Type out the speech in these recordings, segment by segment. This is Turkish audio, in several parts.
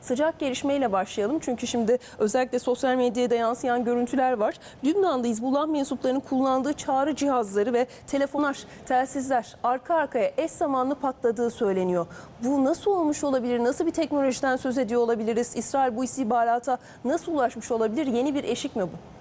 sıcak gelişmeyle başlayalım. Çünkü şimdi özellikle sosyal medyaya yansıyan görüntüler var. Lübnan'da Hizbullah mensuplarının kullandığı çağrı cihazları ve telefonlar, telsizler arka arkaya eş zamanlı patladığı söyleniyor. Bu nasıl olmuş olabilir? Nasıl bir teknolojiden söz ediyor olabiliriz? İsrail bu istihbarata nasıl ulaşmış olabilir? Yeni bir eşik mi bu?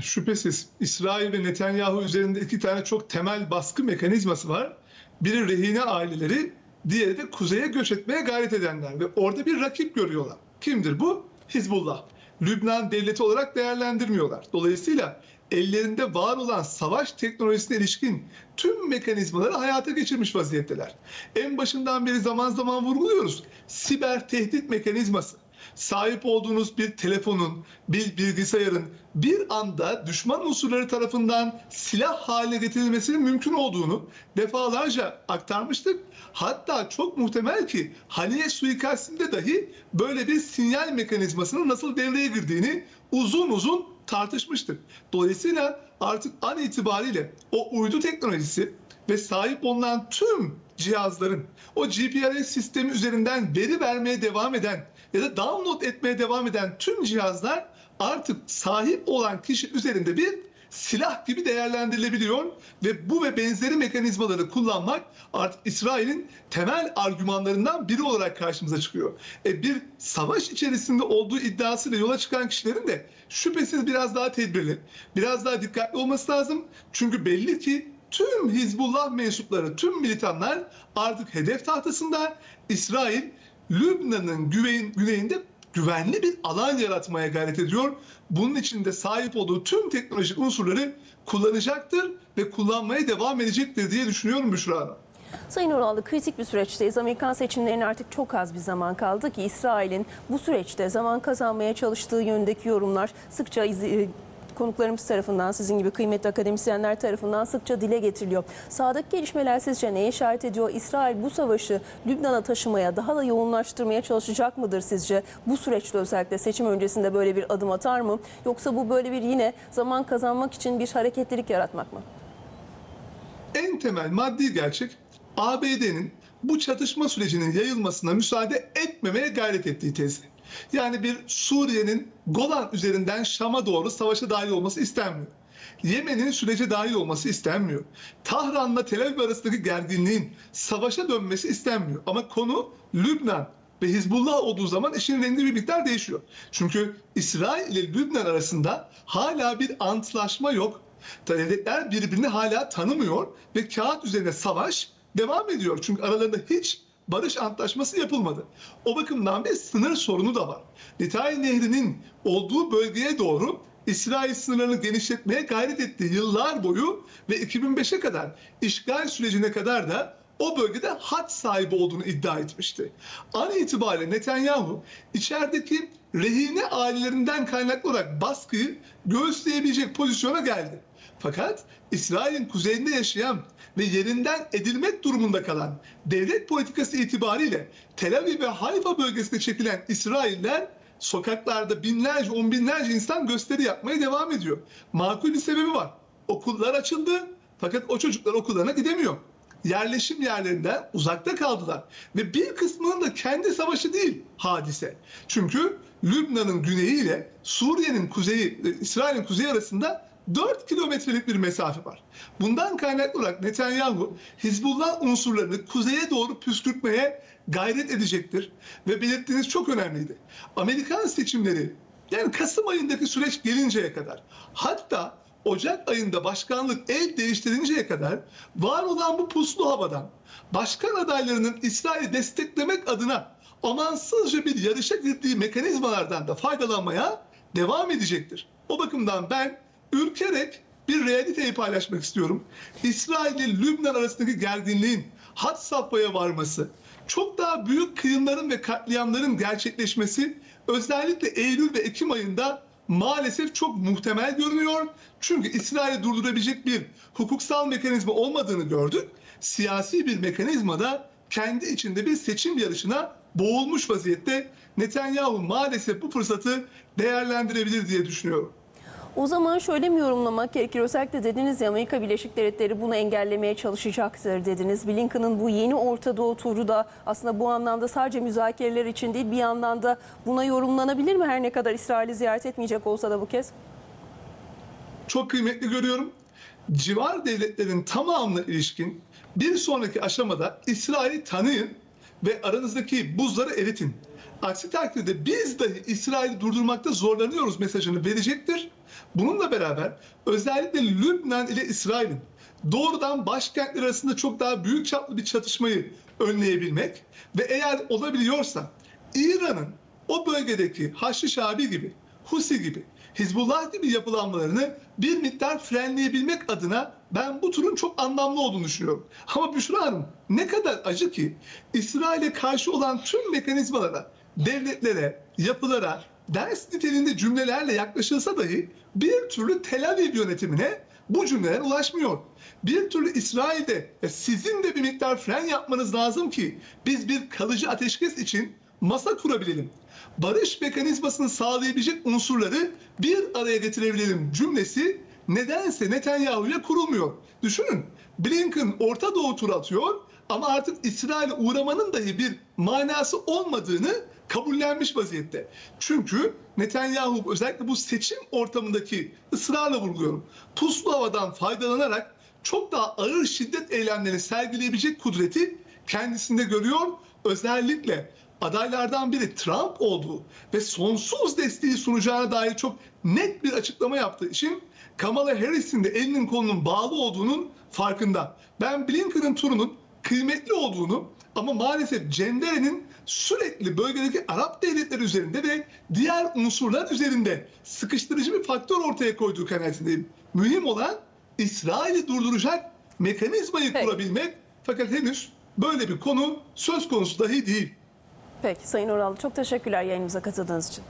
Şüphesiz İsrail ve Netanyahu üzerinde iki tane çok temel baskı mekanizması var. Biri rehine aileleri, diğeri de kuzeye göç etmeye gayret edenler ve orada bir rakip görüyorlar. Kimdir bu? Hizbullah. Lübnan devleti olarak değerlendirmiyorlar. Dolayısıyla ellerinde var olan savaş teknolojisine ilişkin tüm mekanizmaları hayata geçirmiş vaziyetteler. En başından beri zaman zaman vurguluyoruz. Siber tehdit mekanizması. Sahip olduğunuz bir telefonun, bir bilgisayarın bir anda düşman unsurları tarafından silah haline getirilmesinin mümkün olduğunu defalarca aktarmıştık. Hatta çok muhtemel ki Haniye suikastinde dahi böyle bir sinyal mekanizmasının nasıl devreye girdiğini uzun uzun tartışmıştık. Dolayısıyla artık an itibariyle o uydu teknolojisi ve sahip olunan tüm cihazların o GPRS sistemi üzerinden veri vermeye devam eden ya da download etmeye devam eden tüm cihazlar artık sahip olan kişi üzerinde bir silah gibi değerlendirilebiliyor ve bu ve benzeri mekanizmaları kullanmak artık İsrail'in temel argümanlarından biri olarak karşımıza çıkıyor. Bir savaş içerisinde olduğu iddiasıyla yola çıkan kişilerin de şüphesiz biraz daha tedbirli, biraz daha dikkatli olması lazım. Çünkü belli ki tüm Hizbullah mensupları, tüm militanlar artık hedef tahtasında. İsrail, Lübnan'ın güneyinde güvenli bir alan yaratmaya gayret ediyor. Bunun için de sahip olduğu tüm teknolojik unsurları kullanacaktır ve kullanmaya devam edecektir diye düşünüyorum Büşra Hanım. Sayın Oral, kritik bir süreçteyiz. Amerikan seçimlerine artık çok az bir zaman kaldı ki İsrail'in bu süreçte zaman kazanmaya çalıştığı yönündeki yorumlar sıkça konuklarımız tarafından, sizin gibi kıymetli akademisyenler tarafından sıkça dile getiriliyor. Sahadaki gelişmeler sizce neye işaret ediyor? İsrail bu savaşı Lübnan'a taşımaya, daha da yoğunlaştırmaya çalışacak mıdır sizce? Bu süreçte özellikle seçim öncesinde böyle bir adım atar mı? Yoksa bu böyle bir yine zaman kazanmak için bir hareketlilik yaratmak mı? En temel maddi gerçek ABD'nin bu çatışma sürecinin yayılmasına müsaade etmemeye gayret ettiği tezi. Yani bir Suriye'nin Golan üzerinden Şam'a doğru savaşa dahil olması istenmiyor. Yemen'in sürece dahil olması istenmiyor. Tahran'la Tel Aviv arasındaki gerginliğin savaşa dönmesi istenmiyor. Ama konu Lübnan ve Hizbullah olduğu zaman işin rengi bir miktar değişiyor. Çünkü İsrail ile Lübnan arasında hala bir antlaşma yok. Devletler birbirini hala tanımıyor ve kağıt üzerine savaş devam ediyor. Çünkü aralarında hiç barış antlaşması yapılmadı. O bakımdan bir sınır sorunu da var. Litani Nehri'nin olduğu bölgeye doğru İsrail sınırlarını genişletmeye gayret ettiği yıllar boyu ve 2005'e kadar işgal sürecine kadar da o bölgede had sahibi olduğunu iddia etmişti. An itibariyle Netanyahu içerideki rehine ailelerinden kaynaklı olarak baskıyı göğüsleyebilecek pozisyona geldi. Fakat İsrail'in kuzeyinde yaşayan ve yerinden edilmek durumunda kalan devlet politikası itibariyle Tel Aviv ve Haifa bölgesine çekilen İsrailler sokaklarda binlerce, on binlerce insan gösteri yapmaya devam ediyor. Makul bir sebebi var. Okullar açıldı fakat o çocuklar okullarına gidemiyor. Yerleşim yerlerinden uzakta kaldılar. Ve bir kısmının da kendi savaşı değil hadise. Çünkü Lübnan'ın güneyi ile Suriye'nin kuzeyi, İsrail'in kuzeyi arasında 4 kilometrelik bir mesafe var. Bundan kaynaklı olarak Netanyahu Hizbullah unsurlarını kuzeye doğru püskürtmeye gayret edecektir. Ve belirttiğiniz çok önemliydi. Amerikan seçimleri, yani Kasım ayındaki süreç gelinceye kadar, hatta Ocak ayında başkanlık el değiştirinceye kadar var olan bu puslu havadan başkan adaylarının İsrail'i desteklemek adına amansızca bir yarışa girdiği mekanizmalardan da faydalanmaya devam edecektir. O bakımdan ben ürkerek bir realiteyi paylaşmak istiyorum. İsrail ile Lübnan arasındaki gerginliğin had safhaya varması, çok daha büyük kıyımların ve katliamların gerçekleşmesi özellikle Eylül ve Ekim ayında maalesef çok muhtemel görünüyor. Çünkü İsrail'i durdurabilecek bir hukuksal mekanizma olmadığını gördük. Siyasi bir mekanizma da kendi içinde bir seçim yarışına boğulmuş vaziyette. Netanyahu maalesef bu fırsatı değerlendirebilir diye düşünüyorum. O zaman şöyle mi yorumlamak gerekir? Özellikle dediniz ya, Amerika Birleşik Devletleri bunu engellemeye çalışacaktır dediniz. Blinken'ın bu yeni Orta Doğu turu da aslında bu anlamda sadece müzakereler için değil, bir yandan da buna yorumlanabilir mi? Her ne kadar İsrail'i ziyaret etmeyecek olsa da bu kez. Çok kıymetli görüyorum. Civar devletlerin tamamına ilişkin bir sonraki aşamada İsrail'i tanıyın ve aranızdaki buzları eritin. Aksi takdirde biz dahi İsrail'i durdurmakta zorlanıyoruz mesajını verecektir. Bununla beraber özellikle Lübnan ile İsrail'in doğrudan başkentler arasında çok daha büyük çaplı bir çatışmayı önleyebilmek ve eğer olabiliyorsa İran'ın o bölgedeki Haçlı Şabi gibi, Husi gibi, Hizbullah gibi yapılanmalarını bir miktar frenleyebilmek adına ben bu turun çok anlamlı olduğunu düşünüyorum. Ama Büşra Hanım, ne kadar acı ki İsrail'e karşı olan tüm mekanizmalara, devletlere, yapılara ders niteliğinde cümlelerle yaklaşılsa dahi bir türlü Tel Aviv yönetimine bu cümleler ulaşmıyor. Bir türlü İsrail'de sizin de bir miktar fren yapmanız lazım ki biz bir kalıcı ateşkes için masa kurabilelim. Barış mekanizmasını sağlayabilecek unsurları bir araya getirebilelim cümlesi nedense Netanyahu'ya kurulmuyor. Düşünün, Blinken Orta Doğu turu atıyor ama artık İsrail'e uğramanın dahi bir manası olmadığını kabullenmiş vaziyette. Çünkü Netanyahu özellikle bu seçim ortamındaki, ısrarla vurguluyorum, puslu havadan faydalanarak çok daha ağır şiddet eylemlerini sergileyebilecek kudreti kendisinde görüyor. Özellikle adaylardan biri Trump olduğu ve sonsuz desteği sunacağına dair çok net bir açıklama yaptığı için Kamala Harris'in de elinin kolunun bağlı olduğunun farkında. Ben Blinken'ın turunun kıymetli olduğunu ama maalesef cenderenin sürekli bölgedeki Arap devletleri üzerinde ve diğer unsurlar üzerinde sıkıştırıcı bir faktör ortaya koyduğu kanaatindeyim. Mühim olan İsrail'i durduracak mekanizmayı kurabilmek, fakat henüz böyle bir konu söz konusu dahi değil. Peki Sayın Oral, çok teşekkürler yayınımıza katıldığınız için.